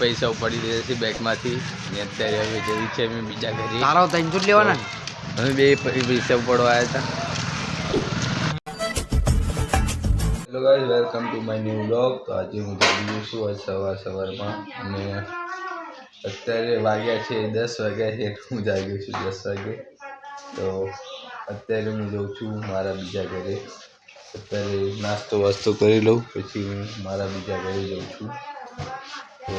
પૈસા ઉપાડી દીધા છે બેંકમાંથી ને અત્યારે હવે જવી છે અમે બીજા ઘરે. તારો તઈ જ લેવાના અમે બે પૈસા ઉપાડવા આવ્યા હતા. Hello guys, welcome to my new blog. તો આજે હું જઈ રહ્યો છું આજ સવારમાં અને અત્યારે વાગ્યા છે 10 વાગ્યા છે. હું જાગ્યો છું 10 વાગે. તો અત્યારે હું જઉં છું મારા બીજા ઘરે. અત્યારે નાસ્તો વાસ્તો કરી લઉં પછી હું મારા બીજા ઘરે જઉં છું. તો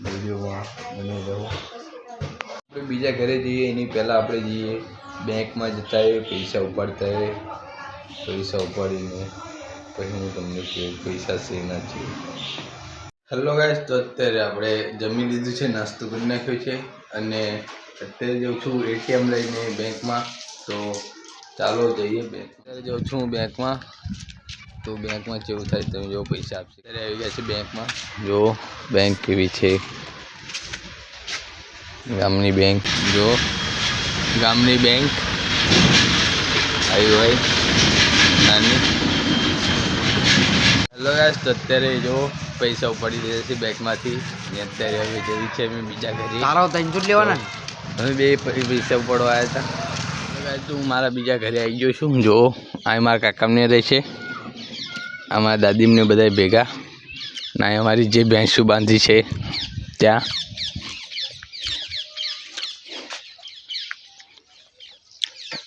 વિડીયોમાં બની રહો. આપણે બીજા ઘરે જઈએ એની પહેલાં આપણે જઈએ બેંકમાં જતા હોય પૈસા ઉપાડતા હોય. પૈસા ઉપાડીને પછી હું તમને કહું પૈસા શેના છે. હેલો ગાઈસ, તો અત્યારે આપણે જમી લીધું છે, નાસ્તો કરી નાખ્યો છે અને અત્યારે જાઉં છું એટીએમ લઈને બેંકમાં. તો ચાલો જઈએ બેંક. અત્યારે જાઉં છું બેંકમાં. તો બેંકમાં કેવું થાય તમે જો પૈસા આપશે. અત્યારે આવી ગયા છે બેંકમાં. જો બેંક કેવી છે, ગામની બેંક. જો ગામની બેંક આવી હોય નાની. હેલો ગાઈસ, તો અત્યારે જો પૈસા ઉપાડી દીધા છે બેંકમાંથી ને અત્યારે હવે જવી છે અમે બીજા ઘરે. તારો તઈ જ લેવાના અમે બે પૈસા ઉપાડવા આવ્યા હતા. હું મારા બીજા ઘરે આવી ગયો છું. જો આ મારા કાકામને રહે છે, અમારા દાદીમને બધા ભેગા ના અમારી જે ભેંસું બાંધી છે ત્યાં.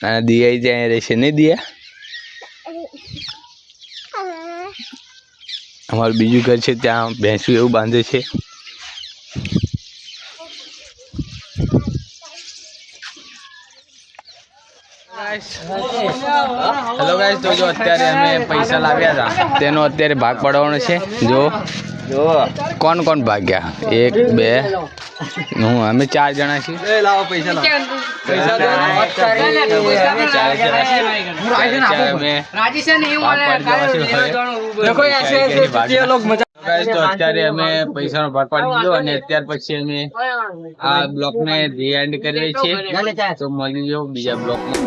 ના દિયા ત્યાં રહેશે ને દિયા. અમારું બીજું ઘર છે ત્યાં ભેંસું એવું બાંધે છે. હેલો ગાઈસ, તો જો અત્યારે અમે પૈસા લાવ્યા હતા તેનો અત્યારે ભાગ પાડવાનો છે. જો કોણ કોણ ભાગ્યા? 1 2 હું અમે 4 જણા છીએ. લાવો પૈસા લાવો. તો અત્યારે અમે પૈસાનો ભાગ પાડી દીધો અને ત્યાર પછી અમે આ બ્લોકને રી એન્ડ કરીએ છીએ. તો મળી જાઓ બીજા બ્લોકમાં.